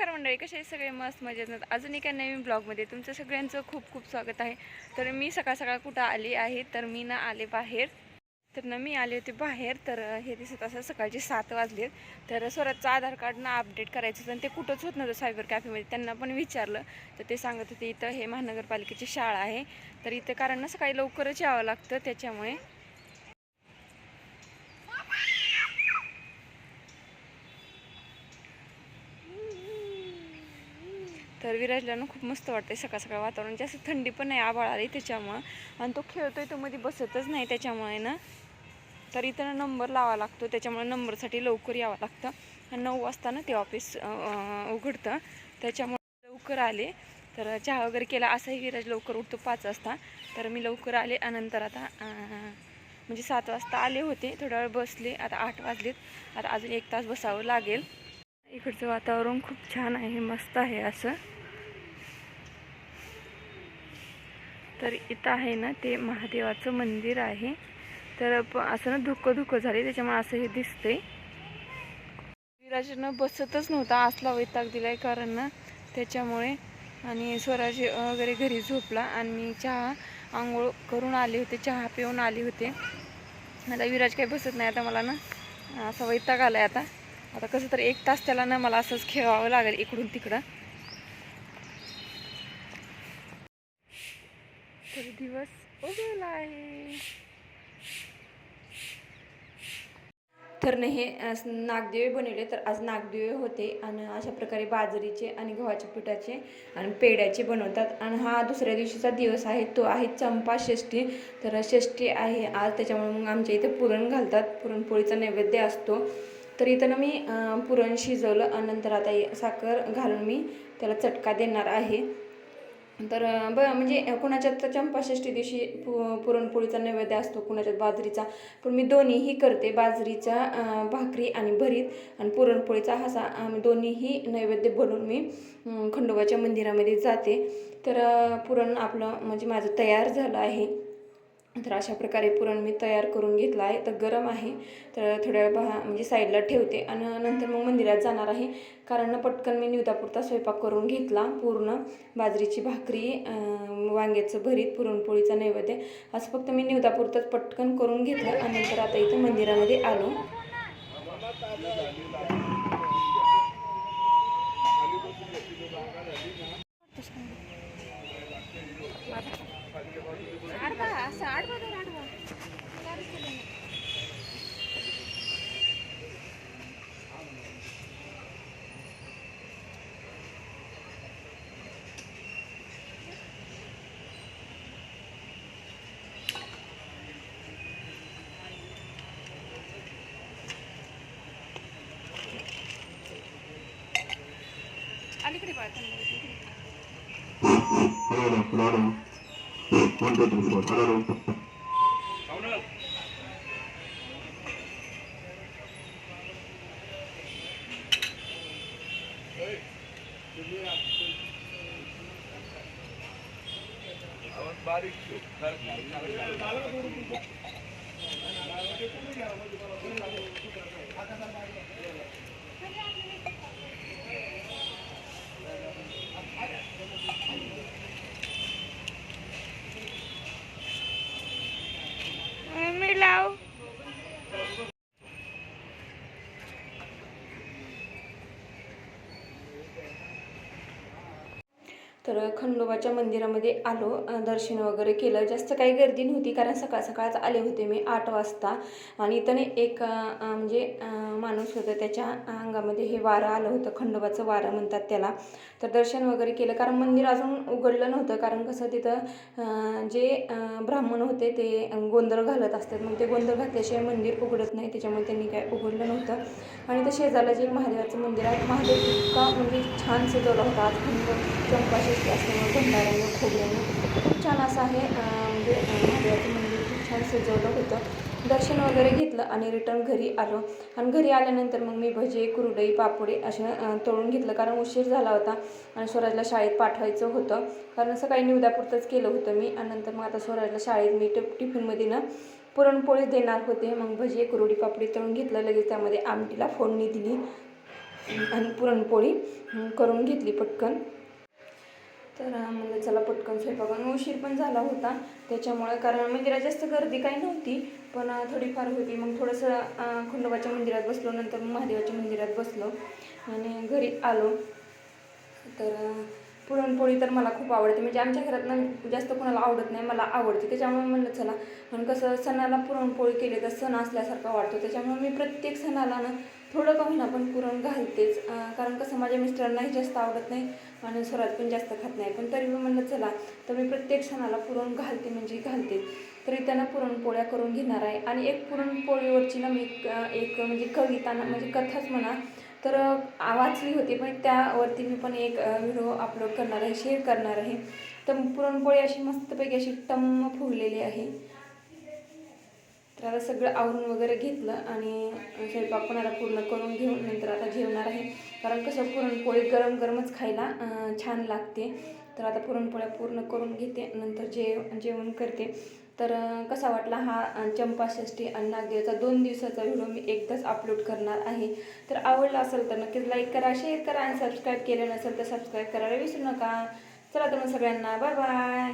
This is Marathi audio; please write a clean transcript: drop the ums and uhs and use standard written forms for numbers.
नमस्कार मंडळी, कसे सगळे मस्त मजेत ना. अजून एका नवीन ब्लॉगमध्ये तुमचं सगळ्यांचं खूप खूप स्वागत आहे. तर मी सकाळ सकाळ कुठं आली आहे, तर मी ना आले बाहेर. तर ना मी आले होते बाहेर. तर हे दिसत असं सकाळचे 7 वाजलेत. तर स्वराजचं आधार कार्ड ना अपडेट करायचं होतं आणि ते कुठंच होत नव्हतं सायबर कॅफेमध्ये. त्यांना पण विचारलं तर ते सांगत होते इथं हे महानगरपालिकेची शाळा आहे. तर इथं कारण ना सकाळी लवकरच यावं लागतं त्याच्यामुळे. तर विराजला ना खूप मस्त वाटते सकाळ सकाळ वातावरण. जास्त थंडी पण नाही, आभाळ आली त्याच्यामुळं. आणि तो खेळतोय, तो मध्ये बसतच नाही त्याच्यामुळे ना. तर इथं नंबर लावा लागतो त्याच्यामुळे नंबरसाठी लवकर यावं लागतं. आणि 9 वाजता ना ते ऑफिस उघडतं त्याच्यामुळे लवकर आले. तर चहा वगैरे केला. असाही विराज लवकर उठतो 5 वाजता. तर मी लवकर आले आणि नंतर आता म्हणजे 7 वाजता आले होते. थोडा वेळ बसले. आता 8 वाजलेत. आता अजून 1 तास बसावं लागेल. इकडचं वातावरण खूप छान आहे, मस्त आहे असं. तर इथं आहे ना ते महादेवाचं मंदिर आहे. तर असं ना धुकं झाले त्याच्यामुळे असं हे दिसतंय. विराजनं बसतच नव्हता, असला वैताग दिलाय कारण ना त्याच्यामुळे. आणि स्वराज वगैरे घरी झोपला आणि मी चहा आंघोळ करून आले होते, चहा पिऊन आले होते. आता विराज काही बसत नाही. आता मला ना असा वैताग आलाय. आता कसं तर 1 तास त्याला ना मला असंच खेळावं लागेल इकडून तिकडं. तर दिवस उगवला आहे. तर हे नागदेवे बनवले. तर आज नागदेवे होते आणि अशा प्रकारे बाजरीचे आणि गव्हाच्या पिठाचे आणि पेड्याचे बनवतात. आणि हा दुसऱ्या दिवशीचा दिवस आहे, तो आहे चंपा षष्ठी. तर षष्ठी आहे आज, त्याच्यामुळे मग आमच्या इथे पुरण घालतात, पुरणपोळीचा नैवेद्य असतो. तर इथं ना मी पुरण शिजवलं आणि नंतर आता साखर घालून मी त्याला चटका देणार आहे. तर म्हणजे कुणाच्यात तर चंपाषष्ठी दिवशी पुरणपोळीचा नैवेद्य असतो, कुणाच्यात बाजरीचा. पण मी दोन्हीही करते, बाजरीचा भाकरी आणि भरीत आणि पुरणपोळीचा हसा दोन्हीही नैवेद्य बनवून मी खंडोबाच्या मंदिरामध्ये जाते. तर पुरण आपलं म्हणजे माझं तयार झालं आहे. तर अशा प्रकारे पुरण मी तयार करून घेतलं आहे. तर गरम आहे, तर थोड्या वेळ म्हणजे साईडला ठेवते आणि नंतर मग मंदिरात जाणार आहे. कारण पटकन मी निवदापुरता स्वयंपाक करून घेतला. पूर्ण बाजरीची भाकरी, वांग्याचं भरीत, पुरणपोळीचा नैवेद्य असं फक्त मी निवदापुरतंच पटकन करून घेतलं आणि नंतर आता इथं मंदिरामध्ये आलो. अलीकडे बारीक लाव. तर खंडोबाच्या मंदिरामध्ये आलो, दर्शन वगैरे केलं. जास्त काही गर्दी नव्हती कारण सकाळ सकाळच आले होते मी 8 वाजता. आणि इथं एक म्हणजे माणूस होतं, त्याच्या अंगामध्ये हे वारं आलं होतं, खंडोबाचं वारं म्हणतात त्याला. तर दर्शन वगैरे केलं कारण मंदिर अजून उघडलं नव्हतं. कारण कसं तिथं जे ब्राह्मण होते ते गोंधळ घालत असतात, मग ते गोंधळ घातल्याशिवाय मंदिर उघडत नाही, त्याच्यामुळे त्यांनी काय उघडलं नव्हतं. आणि तर शेजारला जे एक महादेवाचं मंदिर आहे, महादेव इतका म्हणजे छान सजवला होता. आज चंपाषष्ठी असल्यामुळे भंडाऱ्यानं खोबऱ्यानं खूप छान असं आहे. म्हणजे महादेवाचं मंदिर खूप छान सजवलं होतं. दर्शन वगैरे घेतलं आणि रिटर्न घरी आलो. आणि घरी आल्यानंतर मग मी भजे, कुरडई, पापडे असं तळून घेतलं कारण उशीर झाला होता आणि स्वराजला शाळेत पाठवायचं होतं. कारण सकाळी निवदापुरतंच केलं होतं मी. आणि नंतर मग आता स्वराजला शाळेत मी टिफिनमध्ये ना पुरणपोळी देणार होते. मग भजे, कुरडई, पापडी तळून घेतलं. लगेच त्यामध्ये आमटीला फोडणी दिली. आणि पुरणपोळी करून घेतली पटकन. तर म्हणजे चला पटकन स्वयंपाक, उशीर पण झाला होता त्याच्यामुळे, कारण मंदिरात जास्त गर्दी काही नव्हती पण थोडीफार होती. मग थोडंसं खंडोबाच्या मंदिरात बसलो, नंतर महादेवाच्या मंदिरात बसलो आणि घरी आलो. तर पुरणपोळी तर मला खूप आवडते, म्हणजे आमच्या घरात जास्त कोणाला आवडत नाही, मला आवडते. त्याच्यामुळे म्हणलं चला, पण कसं सणाला पुरणपोळी केली तर सण असल्यासारखा वाटतो. त्याच्यामुळे मी प्रत्येक सणाला थोडं का होईना पण पुरण घालतेच. कारण कसं माझ्या मिस्टरांनाही जास्त आवडत नाही आणि स्वरात पण जास्त खात नाही, पण तरी मी म्हणलं चला, तर मी प्रत्येक सणाला पुरण घालते म्हणजे घालते. तरी त्यांना पुरणपोळ्या करून घेणार आहे. आणि एक पुरणपोळीवरची मी एक म्हणजे कविता म्हणजे कथाच म्हणा तर वाचली होती, पण त्यावरती मी पण एक व्हिडिओ अपलोड करणार आहे, शेअर करणार आहे. तर पुरणपोळी अशी मस्तपैकी अशी टम्म फुगलेली आहे. तर आता सगळं आवरून वगैरे घेतलं आणि स्वयंपाक पण आता पूर्ण करून घेऊन नंतर आता जेवणार आहे. कारण कसं पुरणपोळी गरम गरमच खायला छान लागते. तर आता पुरणपोळ्या पूर्ण करून घेते, नंतर जेवण करते. तर कसा वाटला हा चंपाषष्ठी आणि नागदेवाचा 2 दिवसाचा व्हिडिओ मी एकदाच अपलोड करणार आहे. तर आवडला असेल तर नक्कीच लाईक करा, शेअर करा आणि सबस्क्राईब केलं नसेल तर सबस्क्राईब करायला विसरू नका. चला तर मग सगळ्यांना बाय बाय.